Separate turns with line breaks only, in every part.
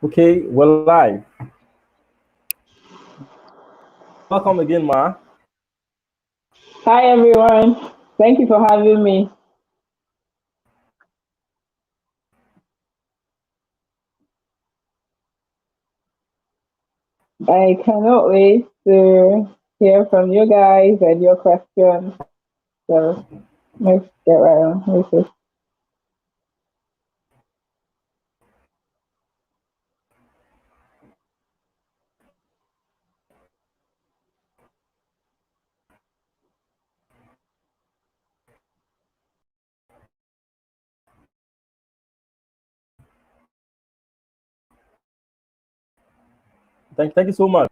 Okay, we're live. Welcome again, Ma.
Hi everyone. Thank you for having me. I cannot wait to hear from you guys and your questions. So let's get right on with it.
Thank you so much.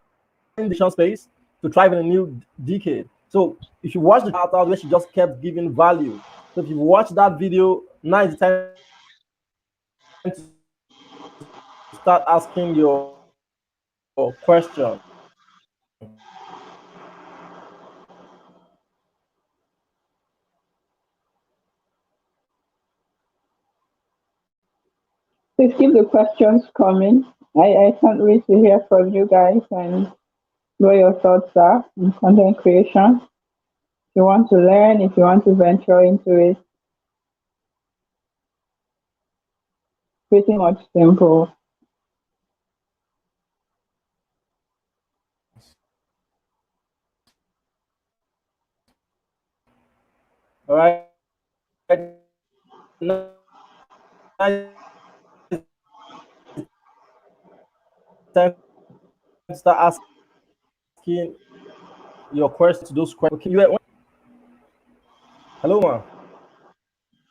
In the space to thrive in a new decade. So if you watch the chart out where she just kept giving value. So if you watch that video, now is the time to start asking your question.
Please keep the questions coming. I can't wait to hear from you guys and what your thoughts are on content creation. If you want to learn, if you want to venture into it, pretty much simple.
All right. Now it's time to start asking your questions to those questions. Okay, hello, Ma.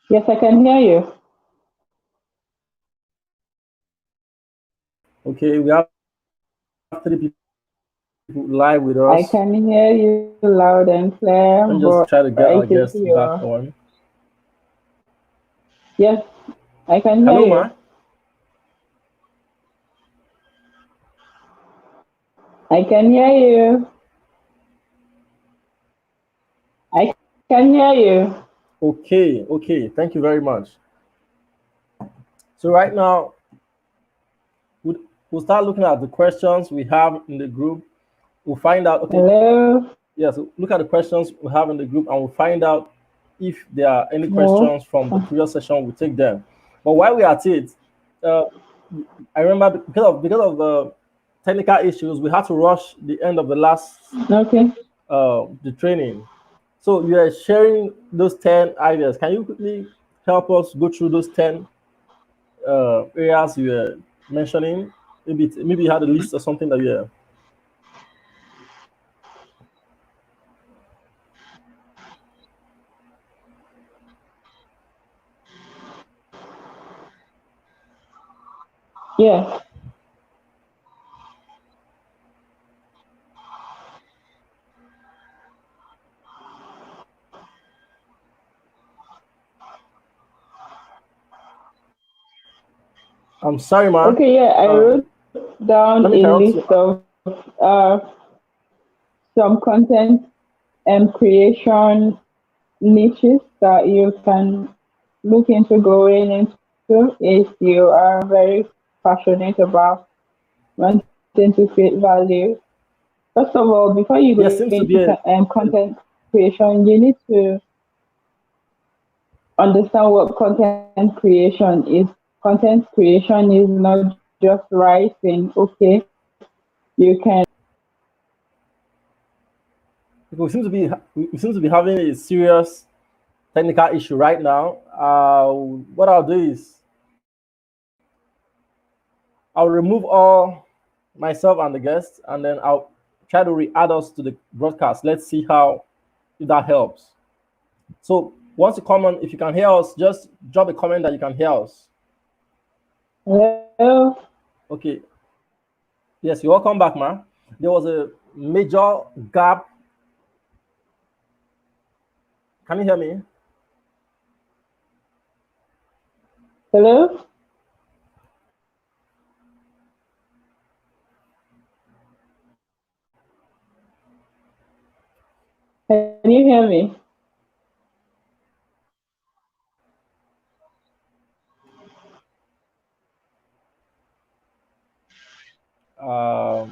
Yes, I can hear you.
Okay, we have 3 people live with
I
us.
can hear you loud and clear,
Let me just
but
try to get
I
our
can
guests
see
back
your.
on.
Yes, I can hear
Hello,
you.
Ma.
I can hear you. I can hear you.
Okay. Thank you very much. So right now, we'll, we'll start looking at the questions we have in the group. We'll find out. Okay,
Hello.
yes. Look at the questions we have in the group, and we'll find out if there are any
No.
questions from the previous session. We'll take them. But while we're at it, uh, I remember because of the technical issues, we had to rush the end of the last
Okay.
the training. So you are sharing those 10 ideas. Can you quickly help us go through those 10 areas you were mentioning? Maybe you had a list or something that you.
Yeah.
I'm sorry, ma.
Okay. Yeah. I wrote down
Let me
a
interrupt you.
list of uh, some content and creation niches that you can look into going into if you are very passionate about wanting to create value. First of all, before you go
Yes, seems to be
into content creation, you need to understand what content creation is. Content creation is not just writing. Okay, you can.
we seem to be having a serious technical issue right now. What I'll do is I'll remove all myself and the guests, and then I'll try to re-add us to the broadcast. Let's see how if that helps. So once you comment, if you can hear us, just drop a comment that you can hear us.
Hello.
Okay. Yes, you're welcome back, man. There was a major gap. Can you hear me?
Hello. Can you hear me?
Um,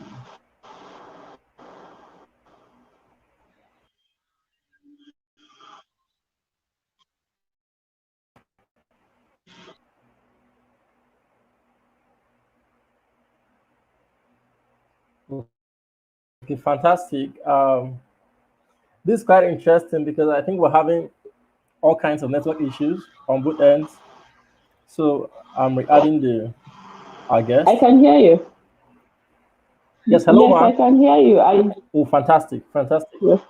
okay, fantastic. This is quite interesting because I think we're having all kinds of network issues on both ends. So I'm adding the our guest.
I can hear you.
Yes, hello,
Yes, I
man.
can hear you. I
Oh, fantastic, fantastic.
yes.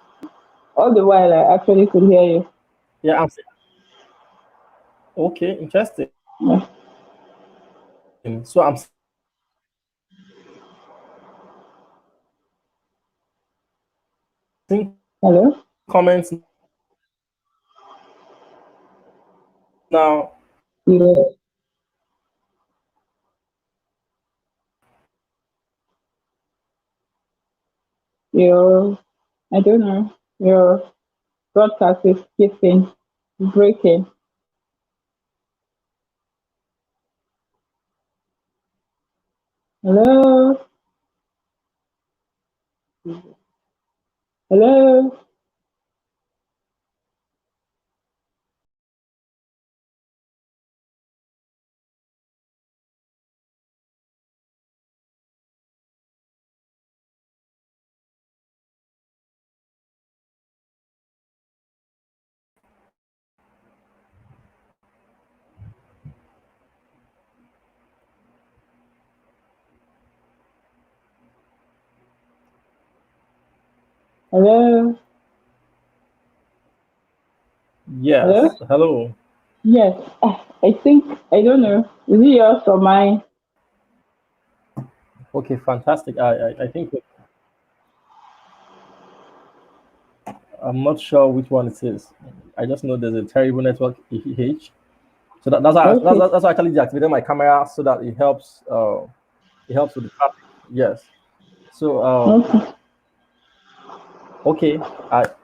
All the while I actually could hear you.
Yeah, okay, interesting.
Yes.
So I'm seeing
Hello?
comments now.
Yes. Your I don't know. Your broadcast is skipping, breaking. Hello? Hello? Hello?
Yes,
Hello?
hello.
Yes. I think I don't know. Is it yours or mine?
Okay, fantastic. I think I'm not sure which one it is. I just know there's a terrible network hitch. So
Okay.
that's why I actually deactivated my camera so that it helps with the traffic. Yes. So
Okay.
okay,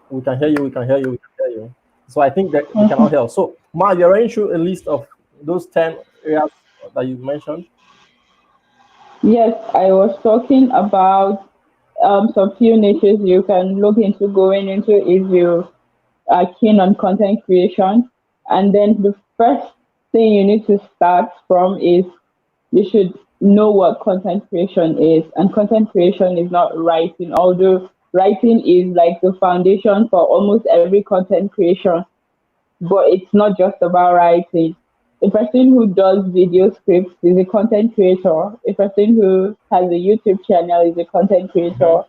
we can hear you. We can hear you. We can hear you. So I think that we can all
Okay.
hear. So Ma, you're running through a list of those 10 areas that you mentioned.
Yes, I was talking about some few niches you can look into going into if you are keen on content creation. And then the first thing you need to start from is you should know what content creation is. And content creation is not writing, although writing is like the foundation for almost every content creation, but it's not just about writing. A person who does video scripts is a content creator. A person who has a YouTube channel is a content
Hmm.
creator.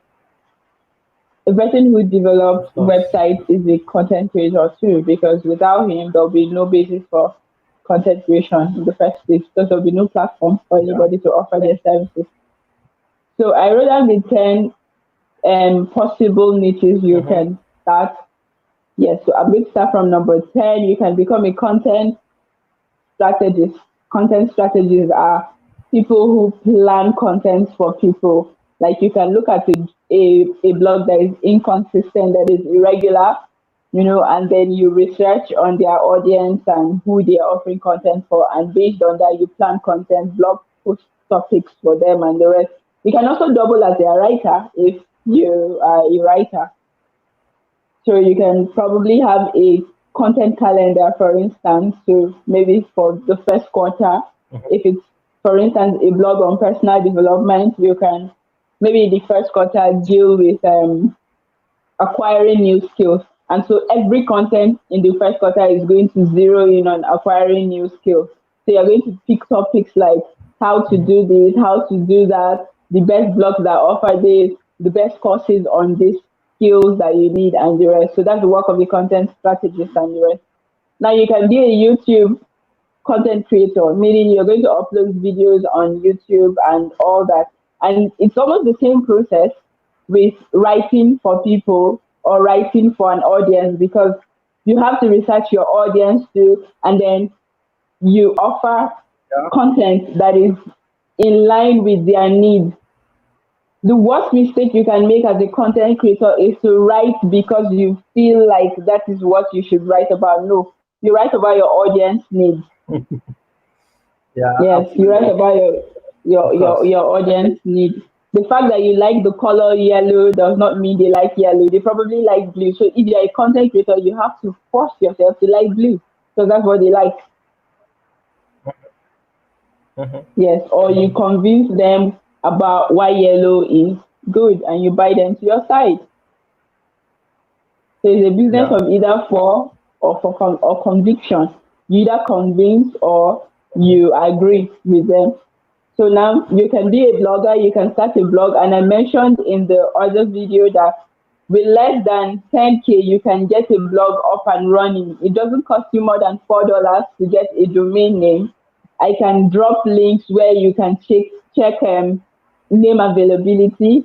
A person who develops
Of course.
websites is a content creator too, because without him, there'll be no basis for content creation in the first place, because there'll be no platform for
Yeah.
anybody to offer their services. So I wrote down the 10 possible niches you
Hmm.
can start. Yes, so I'm going to start from number 10. You can become a content strategists. Content strategists are people who plan content for people. Like you can look at a blog that is inconsistent, that is irregular, and then you research on their audience and who they are offering content for. And based on that, you plan content, blog post topics for them and the rest. You can also double as a writer if you are a writer. So you can probably have a content calendar, for instance, to maybe for the first quarter. If it's, for instance, a blog on personal development, you can maybe the first quarter deal with acquiring new skills. And so every content in the first quarter is going to zero in on acquiring new skills. So you're going to pick topics like how to do this, how to do that, the best blogs that offer this, the best courses on these skills that you need, and the rest. So that's the work of the content strategist and the rest. Now you can be a YouTube content creator, meaning you're going to upload videos on YouTube and all that. And it's almost the same process with writing for people or writing for an audience, because you have to research your audience too, and then you offer
Yeah.
content that is in line with their needs. The worst mistake you can make as a content creator is to write because you feel like that is what you should write about. No, you write about your audience needs.
Yeah.
Yes, you write
Absolutely.
about your your
Of
your
course.
your audience needs. The fact that you like the color yellow does not mean they like yellow. They probably like blue. So if you're a content creator, you have to force yourself to like blue because that's what they like.
Mhm.
Yes, or you convince them about why yellow is good and you buy them to your side. So it's a business
Yeah.
of either or conviction. You either convince or you agree with them. So now you can be a blogger, you can start a blog, and I mentioned in the other video that with less than 10K, you can get a blog up and running. It doesn't cost you more than $4 to get a domain name. I can drop links where you can check name availability,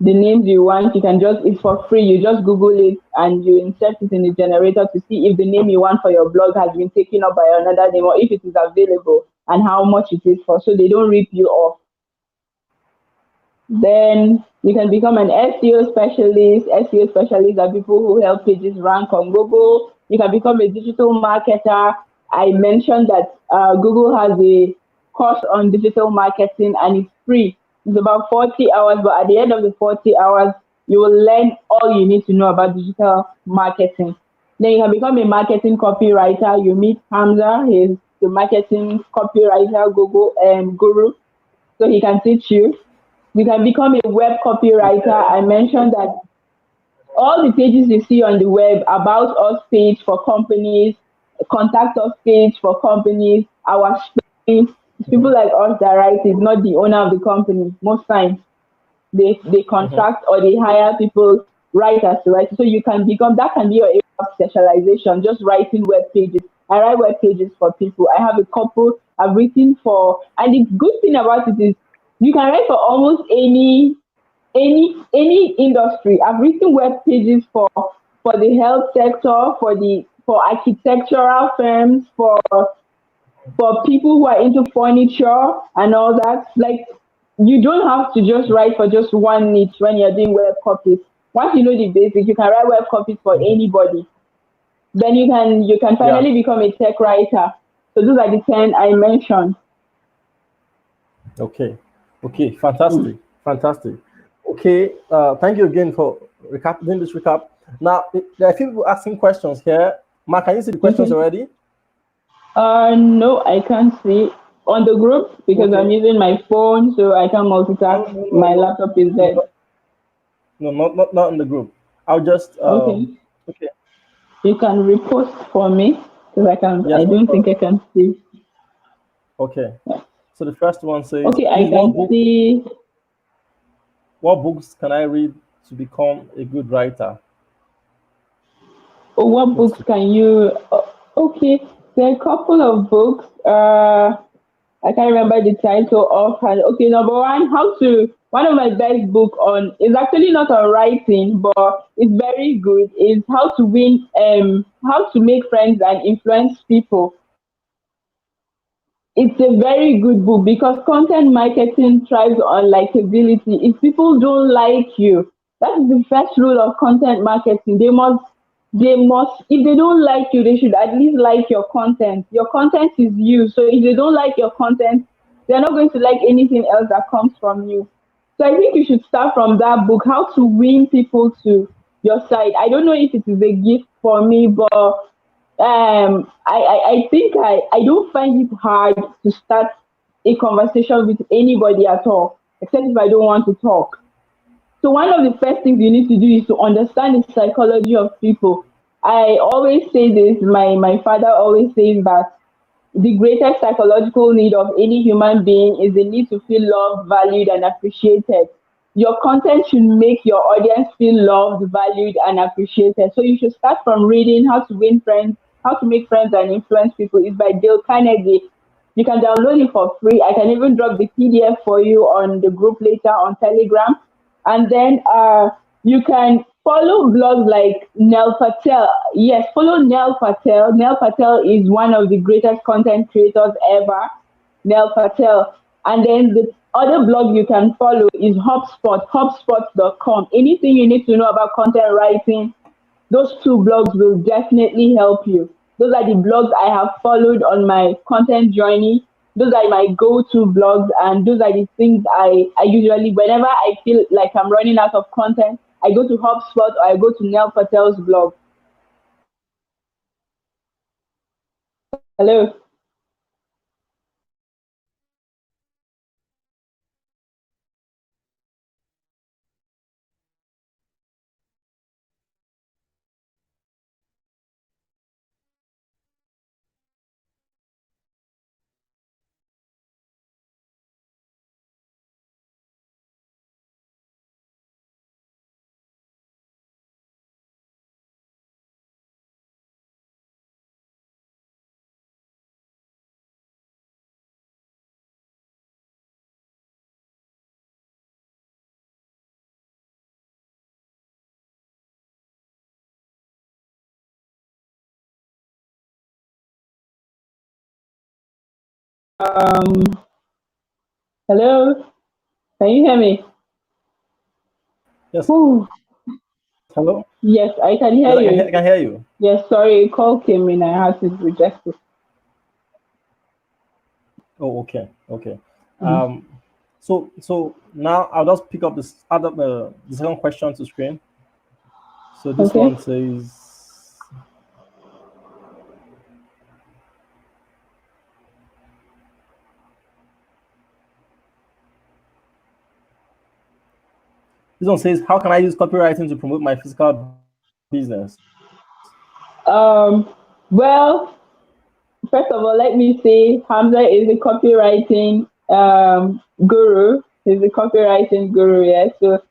the names you want. You can just, it's for free. You just Google it and you insert it in the generator to see if the name you want for your blog has been taken up by another name or if it is available and how much it is for, so they don't rip you off. Then you can become an SEO specialist. SEO specialists are people who help pages rank on Google. You can become a digital marketer. I mentioned that Google has a course on digital marketing and it's free. It's about 40 hours, but at the end of the 40 hours, you will learn all you need to know about digital marketing. Then you can become a marketing copywriter. You meet Hamza, he's the marketing copywriter Google guru, so he can teach you. You can become a web copywriter. I mentioned that all the pages you see on the web, about us page for companies, contact us page for companies, our space, it's people like us that write it, not the owner of the company. Most times they
Mhm.
contract or they hire people writers to write. So you can become, that can be your area of specialization, just writing web pages. I write web pages for people. I have a couple I've written for, and the good thing about it is you can write for almost any industry. I've written web pages for the health sector, for architectural firms, for people who are into furniture and all that. Like, you don't have to just write for just one niche when you're doing web copies. Once you know the basics, you can write web copies for anybody. Then you can
Yeah.
finally become a tech writer. So those are the 10 I mentioned.
Okay. Okay. Fantastic. Fantastic. Okay. Thank you again for doing this recap. Now, there are a few people asking questions here. Mark, can you see the questions
Okay.
already?
No, I can't see on the group because I'm
Okay.
using my phone, so I can
No,
multitask.
no, no,
My
no,
laptop is
no,
dead.
no, not in the group. I'll just
Okay.
okay.
You can repost for me because I
Yes, of
don't think
course.
I can see.
Okay. So the first one says,
Okay, I
please,
can see.
what books can I read to become a good writer?
Oh, what
Books
books
to
can you? Okay, there are a couple of books. I can't remember the title offhand. Okay, number one, one of my best book on is actually not on writing, but it's very good. Is how to make friends and influence people. It's a very good book because content marketing thrives on likability. If people don't like you, that is the first rule of content marketing. They must, if they don't like you, they should at least like your content. Your content is you. So if they don't like your content, they're not going to like anything else that comes from you. So I think you should start from that book, How to Win People to Your Side. I don't know if it is a gift for me, but I think I don't find it hard to start a conversation with anybody at all, except if I don't want to talk. So one of the first things you need to do is to understand the psychology of people. I always say this, my father always says that the greatest psychological need of any human being is the need to feel loved, valued, and appreciated. Your content should make your audience feel loved, valued, and appreciated. So you should start from reading How to Win Friends, How to Make Friends and Influence People. It's by Dale Carnegie. You can download it for free. I can even drop the PDF for you on the group later on Telegram. And then you can follow blogs like Nel Patel. Yes, follow Nel Patel. Nel Patel is one of the greatest content creators ever. Nel Patel. And then the other blog you can follow is HubSpot, hubspot.com. Anything you need to know about content writing, those two blogs will definitely help you. Those are the blogs I have followed on my content journey. those are my go-to blogs, and those are the things I usually, whenever I feel like I'm running out of content, I go to HubSpot or I go to Neil Patel's blog. Hello. Hello. Can you hear me?
Yes.
Ooh.
Hello.
Yes, I can
Yes,
hear
I
you.
can hear you.
Yes, sorry, a call came in. I had to reject it.
Oh, okay, okay.
Mhm.
So now I'll just pick up this other the second question to screen. So this
Okay.
one says, how can I use copywriting to promote my physical business?
Um, well, first of all, let me say Hamza is a copywriting guru. He's a copywriting guru, yes. So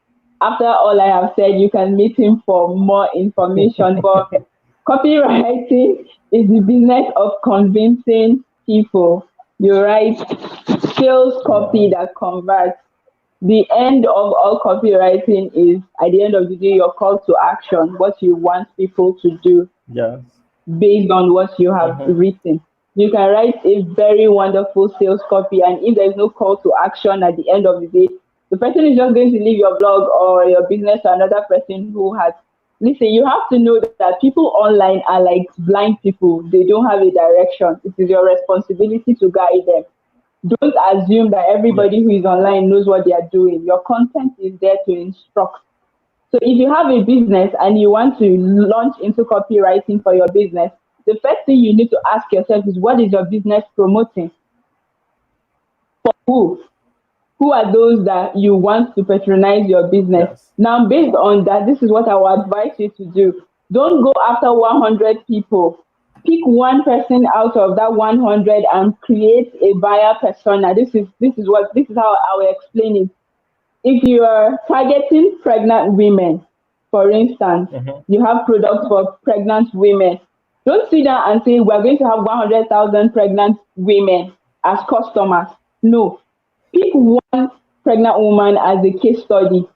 after all I have said, you can meet him for more information. But copywriting is the business of convincing people. You write sales copy
Yeah,
that converts. The end of all copywriting is, at the end of the day, your call to action, what you want people to do
yes.
based on what you have
Mm-hmm.
written. You can write a very wonderful sales copy, and if there's no call to action at the end of the day, the person is just going to leave your blog or your business to another person who has. Listen, you have to know that people online are like blind people. They don't have a direction. It is your responsibility to guide them. Don't assume that
Yes.
everybody who is online knows what they are doing. Your content is there to instruct. So if you have a business and you want to launch into copywriting for your business, the first thing you need to ask yourself is, what is your business promoting? For who? Who are those that you want to patronize your business?
Yes.
Now, based on that, this is what I would advise you to do. Don't go after 100 people. Pick one person out of that 100 and create a buyer persona. This is how I will explain it. If you are targeting pregnant women, for instance,
Mm-hmm.
you have products for pregnant women. Don't sit down and say we're going to have 100,000 pregnant women as customers. No, pick one pregnant woman as a case study.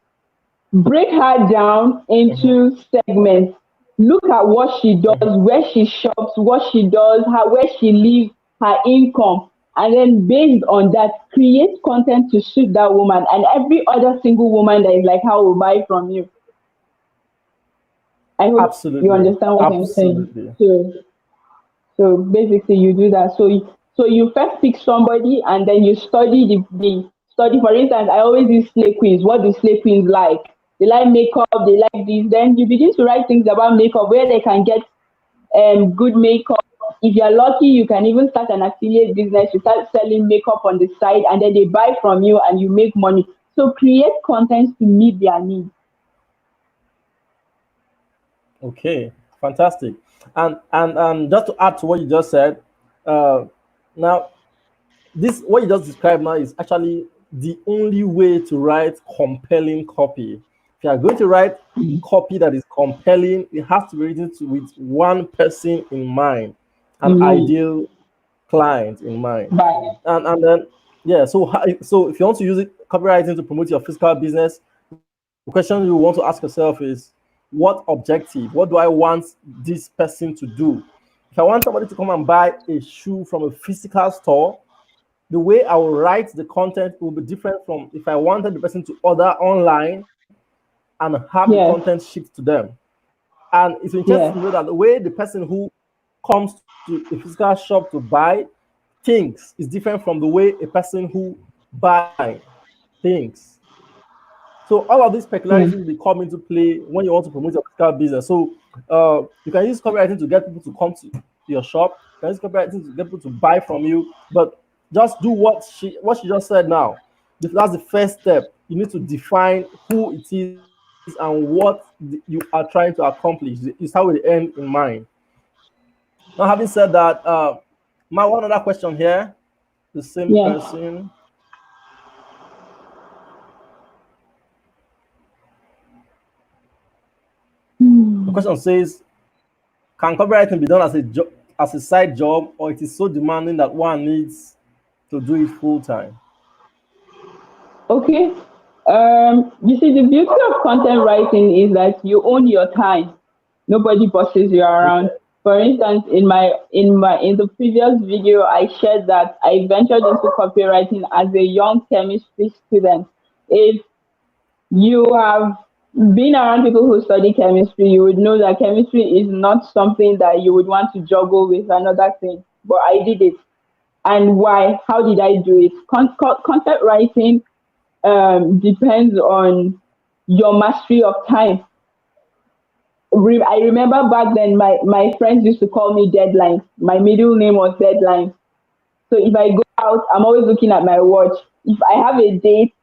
Break her down
Mm-hmm.
into segments. Look at what she does,
Mm-hmm.
where she shops, what she does, where she lives, her income. And then based on that, create content to suit that woman. And every other single woman that is like her will buy from you. I hope you
Absolutely.
understand what I'm saying.
Absolutely.
So basically you do that. So you first pick somebody and then you study the study. For instance, I always use slay queens. What do slay queens like? They like makeup, they like this. Then you begin to write things about makeup, where they can get good makeup. If you're lucky, you can even start an affiliate business. You start selling makeup on the side and then they buy from you and you make money. So create content to meet their needs.
Okay. Fantastic. And just to add to what you just said, uh, now this what you just described now is actually the only way to write compelling copy. If you are going to write copy that is compelling, it has to be written with one person in mind, an
Mm,
ideal client in mind.
bye.
And then yeah, so if you want to use it copywriting to promote your physical business, the question you want to ask yourself is, what objective? What do I want this person to do? If I want somebody to come and buy a shoe from a physical store, the way I will write the content will be different from if I wanted the person to order online and have the
Yes,
content shipped to them. And it's interesting
yes.
to know that the way the person who comes to a physical shop to buy thinks is different from the way a person who buy thinks. So all of these peculiarities
Hmm.
will come into play when you want to promote your physical business. So you can use copywriting to get people to come to your shop. You can use copywriting to get people to buy from you. But just do what she just said now. That's the first step. You need to define who it is and what you are trying to accomplish. It's how it end in mind. Now, having said that, my one other question here, the same
Yes.
person. The
Hmm.
question says, can copywriting be done as a side job, or it is so demanding that one needs to do it full time?
Okay. You see, the beauty of content writing is that you own your time. Nobody bosses you around.
Okay.
For instance, in the previous video, I shared that I ventured into copywriting as a young chemistry student. If you have been around people who study chemistry, you would know that chemistry is not something that you would want to juggle with another thing. But I did it. And why? How did I do it? Content writing depends on your mastery of time. I remember back then my friends used to call me Deadline. My middle name was Deadline. So if I go out, I'm always looking at my watch. If I have a date,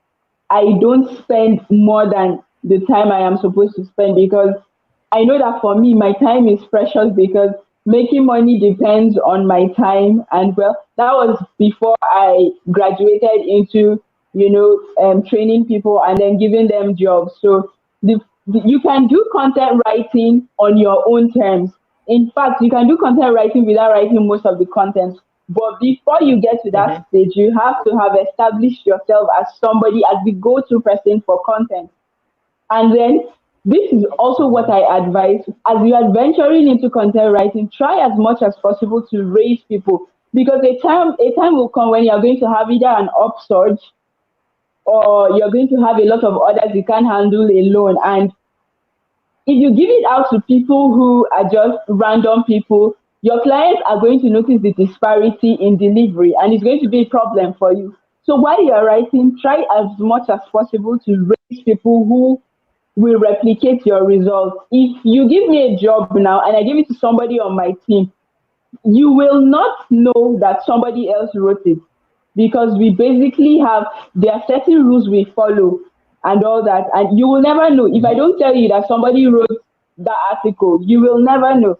I don't spend more than the time I am supposed to spend because I know that for me, my time is precious because making money depends on my time. And well, that was before I graduated into, training people and then giving them jobs. So you can do content writing on your own terms. In fact, you can do content writing without writing most of the content. But before you get to that
Mm-hmm.
stage, you have to have established yourself as somebody, as the go to person for content. And then this is also what
Absolutely.
I advise as you are venturing into content writing, try as much as possible to raise people because a time will come when you're going to have either an upsurge or you're going to have a lot of orders you can't handle alone. And if you give it out to people who are just random people, your clients are going to notice the disparity in delivery and it's going to be a problem for you. So while you're writing, try as much as possible to raise people who will replicate your results. If you give me a job now and I give it to somebody on my team, you will not know that somebody else wrote it because we basically have there are certain rules we follow and all that, and you will never know if I
Mm-hmm.
don't tell you that somebody wrote that article. You will never know,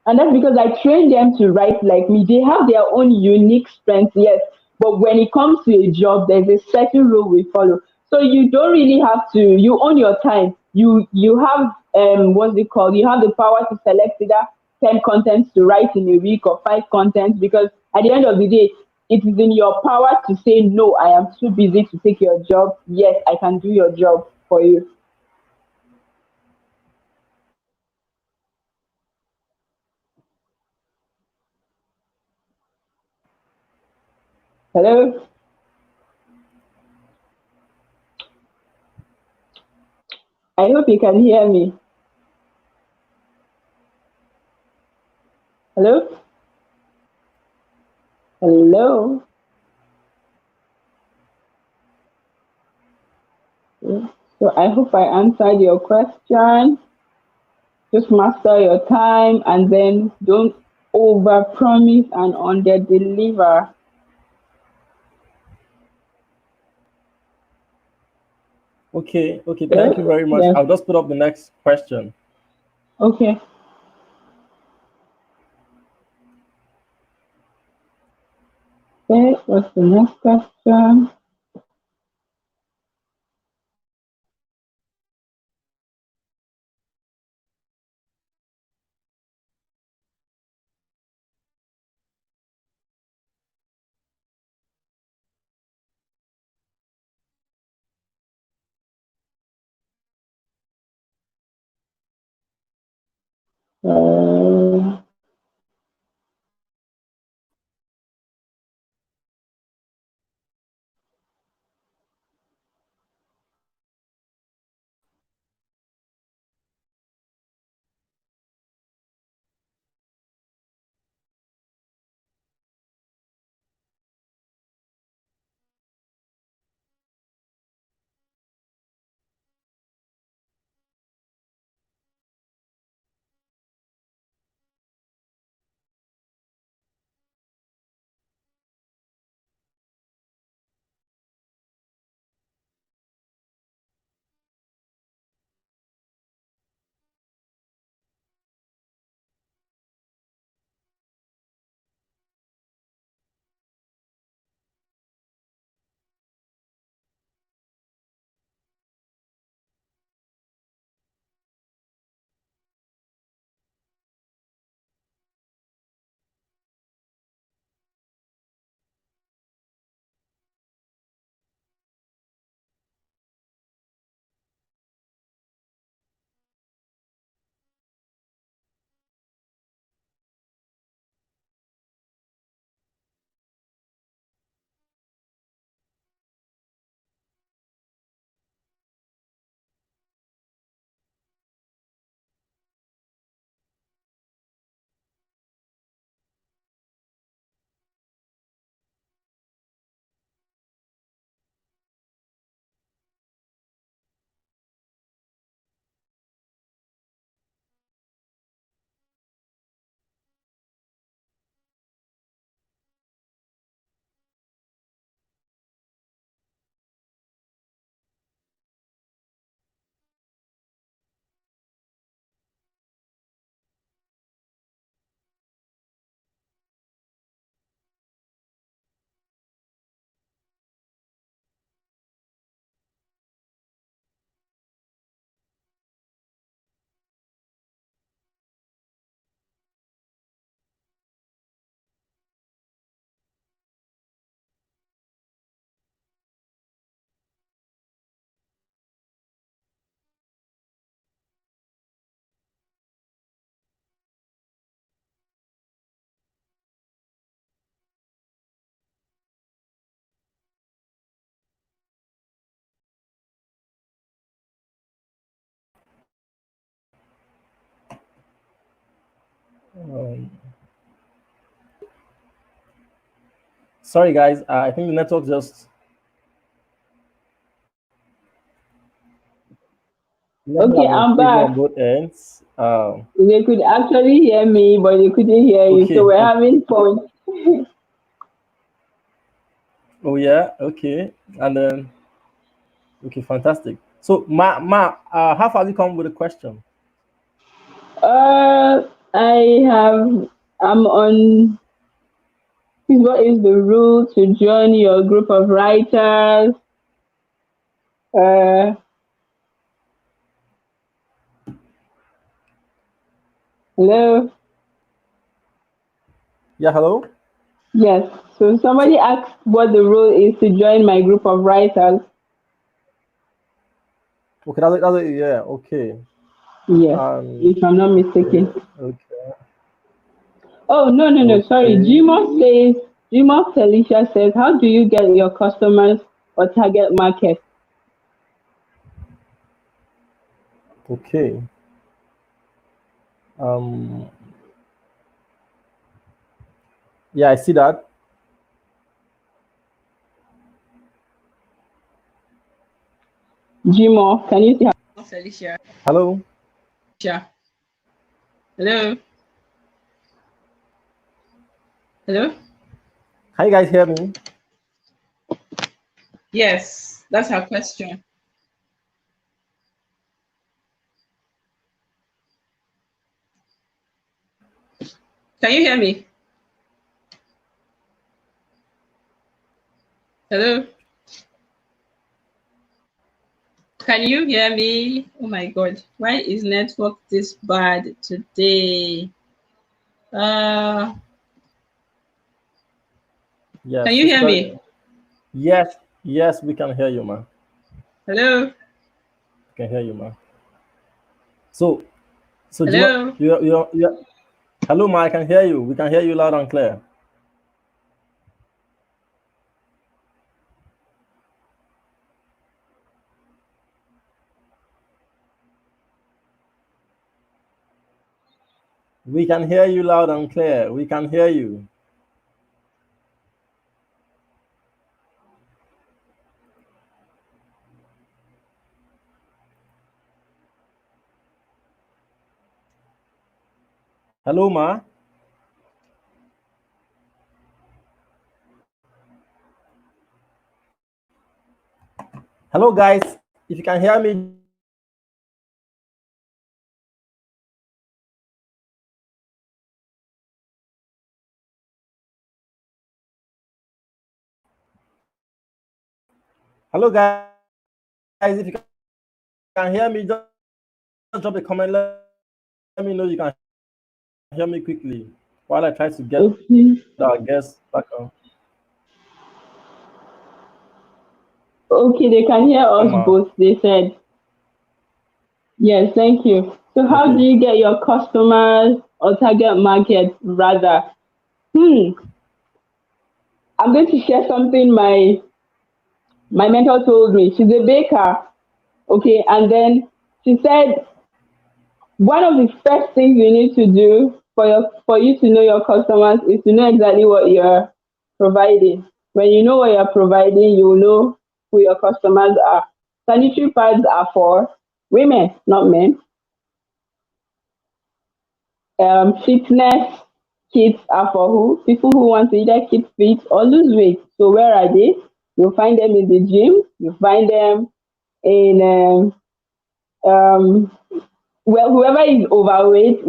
and that's because I train them to write like me. They have their own unique strengths, yes, but when it comes to a job, there's a certain rule we follow. So you don't really have to. You own your time. You have what's it called? You have the power to select either 10 contents to write in a week or 5 contents because at the end of the day, it is in your power to say no. I am too busy to take your job. Yes, I can do your job for you. Hello. I hope you can hear me. Hello. Hello. Yeah. So I hope I answered your question. Just master your time and then don't over promise and under deliver.
Okay. Okay. Thank you
Hello?
very much.
Yes.
I'll just put up the next question.
Okay. Okay. What's the next question? Uh,
Um, sorry, guys. I think the network just network
Okay,
has been
I'm
stable on
back.
both ends.
They could actually hear me, but they couldn't hear you. So
Okay.
we're having fun.
Oh yeah. Okay. And then okay, fantastic. So, how far have you come with a question?
I have. I'm on. What is the rule to join your group of writers? Uh, hello.
Yeah. Hello.
Yes. So
So,
somebody asked what the rule is to join my group of writers.
okay. Yeah. Okay.
Yes,
And
if I'm not
okay.
mistaken.
Okay.
Oh no no no! Sorry.
Okay.
Gmo Felicia says, how do you get your customers or target market?
Okay. Um. Yeah, I see that.
Gmo, can you see how Felicia?
Hello.
Felicia. Hello. Hello.
Can you guys hear me?
Yes, that's her question. Can you hear me? Hello. Can you hear me? Oh my God, why is network this bad today? Uh, can
Yes.
you hear me?
Yes. Yes, we can hear you, man.
Hello.
We can hear you, man. So, Jima,
Hello.
hello, ma. I can hear you. We can hear you loud and clear. We can hear you loud and clear. We can hear you. Hello, ma. Hello, guys. If you can hear me, hello, guys. If you can hear me, just drop a comment. Let me know you can hear me quickly while I try to get
Okay.
our guests back on.
Okay, they can hear us
Ma.
both. They said yes. Thank you. So, how do
Okay.
you get your customers or target market rather? I'm going to share something my mentor told me. She's a baker. Okay, and then she said one of the first things you need to do for you to know your customers is to know exactly what you're providing. When you know what you're providing, you will know who your customers are. Sanitary pads are for women, not men. Fitness kits are for who? People who want to either keep fit or lose weight. So where are they? You'll find them in the gym. You find them in um well, whoever is overweight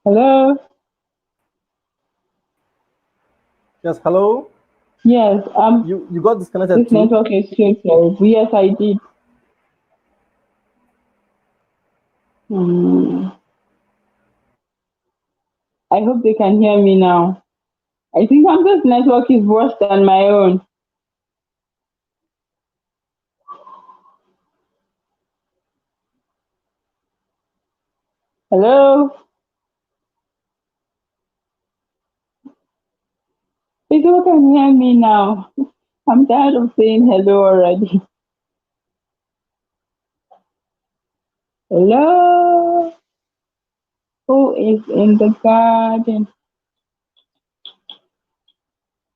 Hello?
Yes, hello.
Yes,
You got disconnected
this
too.
network is still terrible. Yes, I did. Hmm. I hope they can hear me now. I think Hamza's network is worse than my own. Hello? People can hear me now. I'm tired of saying hello already. Hello? Who is in the garden?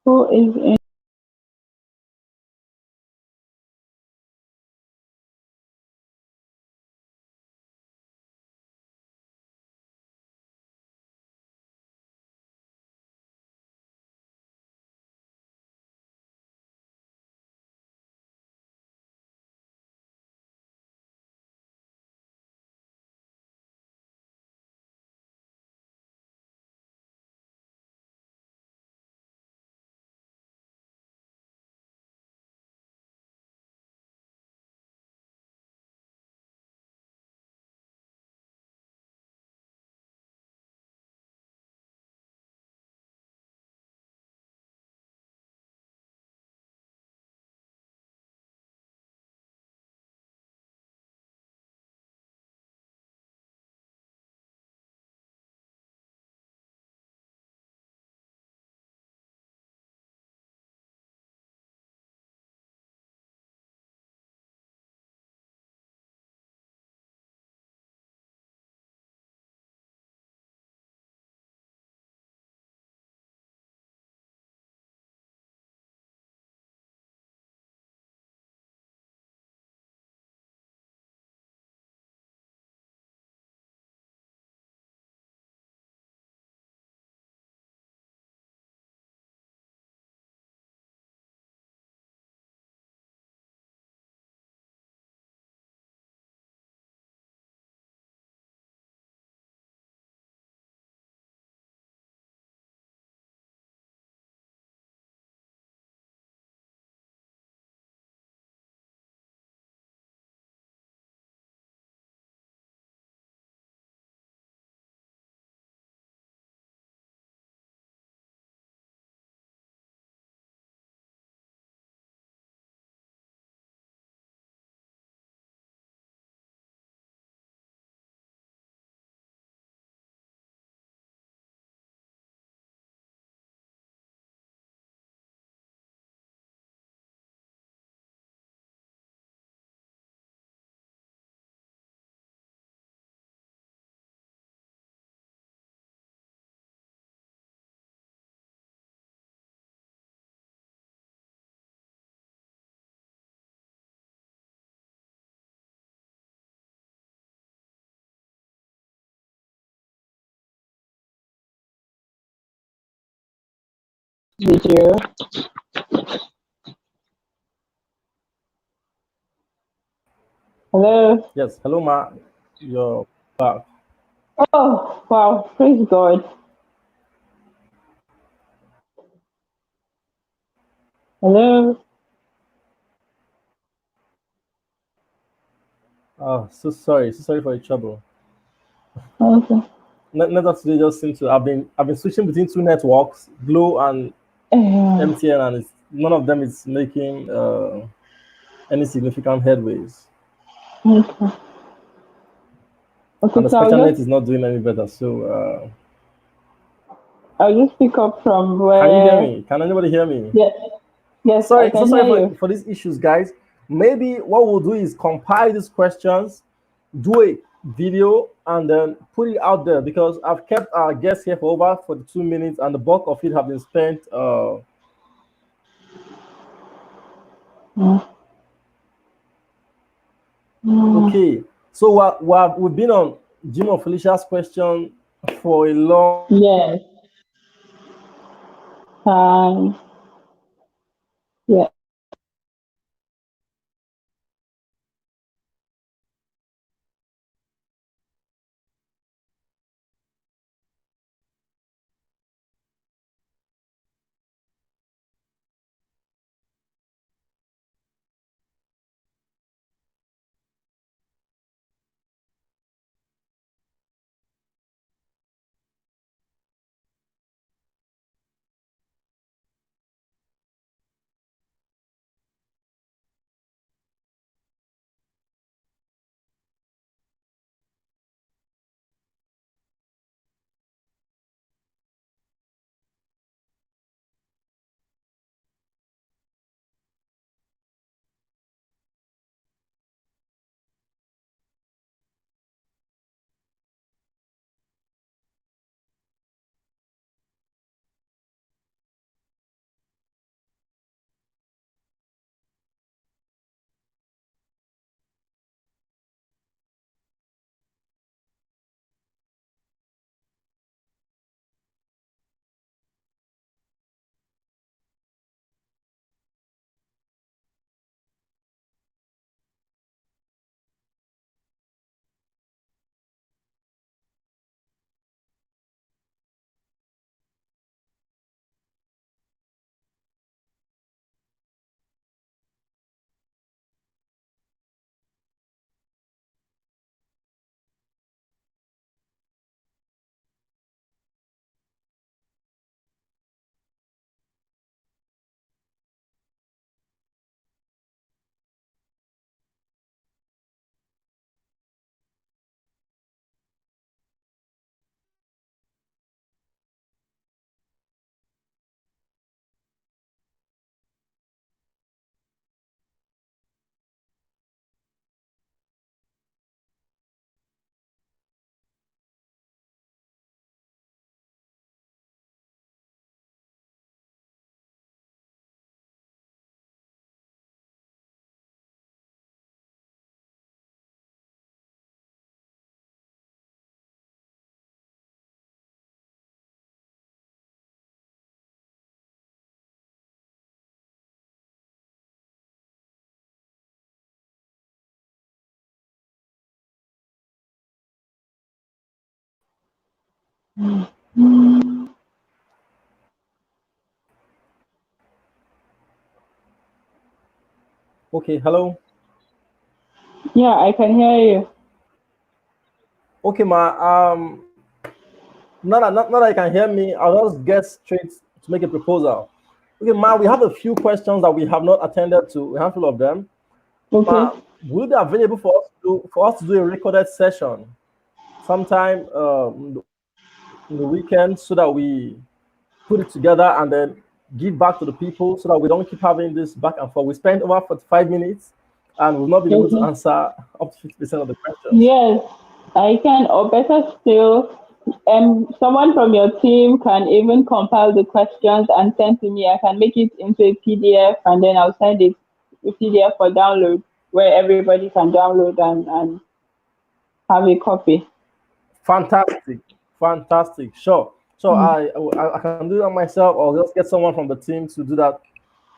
Who is in video? Hello?
Yes, hello, Ma. You're back.
Oh, wow. Praise God. Hello?
Oh, so sorry for the trouble.
Okay.
Network today just seems to. I've been switching between two networks, Glow and
Uh,
MTN, and none of them is making any significant headways.
okay. Okay,
And the
so
special net is not doing any better. So,
I'll just pick up from
can you hear
where.
me? Can anybody hear me?
Yes, yes, I
Sorry, so
can
sorry
hear you.
for these issues, guys. Maybe what we'll do is compile these questions, do a video, and then put it out there because I've kept our guests here for over 42 minutes, and the bulk of it have been spent.
Mm. Mm.
Okay, so we've been on Jim of Felicia's question for a long.
Yes. Um. Yeah.
Okay, hello.
Yeah, I can hear you.
Okay, ma. Now that you can hear me, I'll just get straight to make a proposal. Okay, ma. We have a few questions that we have not attended to. A handful of them.
Okay.
Will it be available for us to do a recorded session sometime in the weekend so that we put it together and then give back to the people so that we don't keep having this back and forth. We spent over 45 minutes and we've not been able to
Okay.
answer up to 50% of the questions.
Yes, I can, or better still, someone from your team can even compile the questions and send to me. I can make it into a PDF and then I'll send it a PDF for download where everybody can download and have a copy.
Fantastic, fantastic. Sure. So
Mm.
I can do that myself, or just get someone from the team to do that.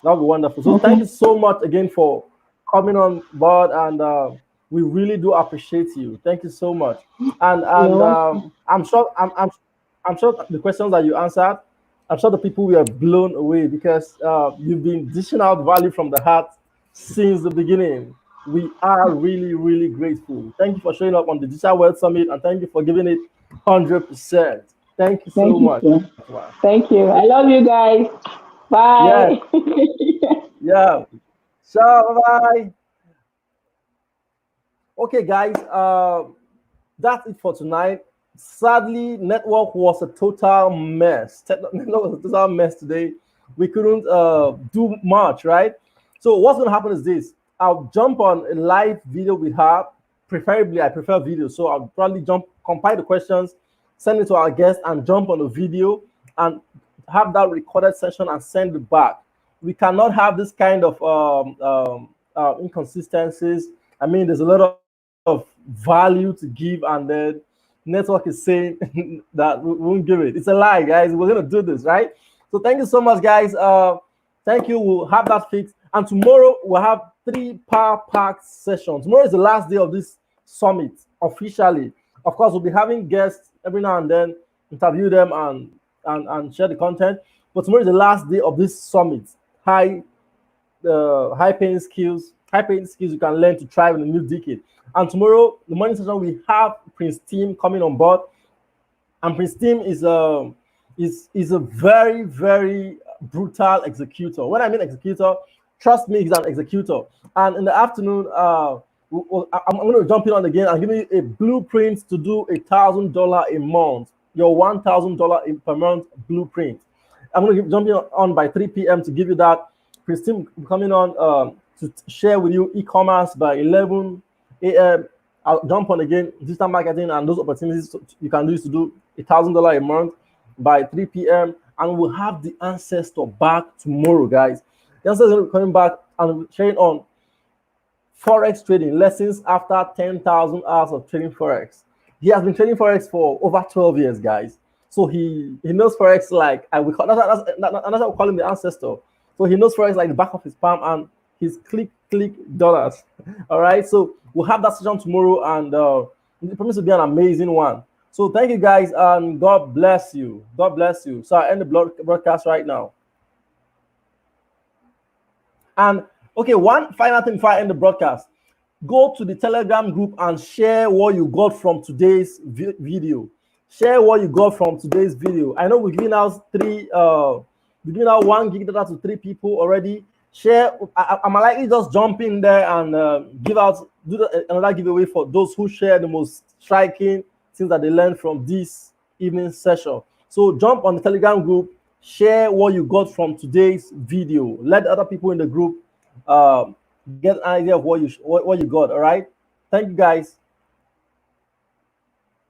That would be wonderful. So thank you
Okay.
so much again for coming on board, and we really do appreciate you. Thank you so much.
You're
And
welcome.
I'm sure the questions that you answered, I'm sure the people were blown away because you've been dishing out value from the heart since the beginning. We are really, really grateful. Thank you for showing up on the Digital World Summit, and thank you for giving it 100%. Thank you so
Thank you,
much,
sir.
man.
Thank you. I love you guys.
Yes,
Bye.
yeah. So, bye bye. Okay, guys, that's it for tonight. Sadly, network was a total mess. Network was a total mess today. We couldn't do much, right? So what's going to happen is this: I'll jump on a live video with her. Preferably, I prefer video, so I'll probably compile the questions, send it to our guest, and jump on a video and have that recorded session and send it back. We cannot have this kind of inconsistencies. I mean, there's a lot of value to give, and then network is saying that we won't give it. It's a lie, guys. We're gonna do this, right? So thank you so much, guys. Thank you. We'll have that fixed, and tomorrow we'll have 3 power packed sessions. Tomorrow is the last day of this summit officially. Of course, we'll be having guests every now and then, interview them and share the content. But tomorrow is the last day of this summit. High high paying skills you can learn to thrive in the new decade. And tomorrow, the morning session, we have Prince Team coming on board, and Prince Team is a very very brutal executor. When I mean executor, trust me, he's an executor. And in the afternoon, I'm going to jump in on again and give you a blueprint to do $1,000 a month, your $1,000 per month blueprint. I'm going to jump in on by 3 p.m. to give you that. Christine coming on to share with you e-commerce by 11 a.m. I'll jump on again digital marketing and those opportunities you can use to do $1,000 a month by 3 p.m. And we'll have the ancestor back tomorrow, guys. The ancestor will be coming back and sharing on forex trading lessons after 10,000 hours of trading forex. He has been trading forex for over 12 years, guys. So he knows forex like I we call that's what we call him the ancestor. So he knows forex like the back of his palm and his click dollars. All right. So we'll have that session tomorrow, and it promises to be an amazing one. So thank you guys, and God bless you. God bless you. So I end the broadcast right now. And okay, one final thing before I end the broadcast. Go to the Telegram group and share what you got from today's video. Share what you got from today's video. I know we're giving out we're giving out 1 gig data to 3 people already. Share. I'm likely just jump in there and another giveaway for those who share the most striking things that they learned from this evening session. So jump on the Telegram group, share what you got from today's video. Let other people in the group get an idea of what you got. All right. Thank you, guys.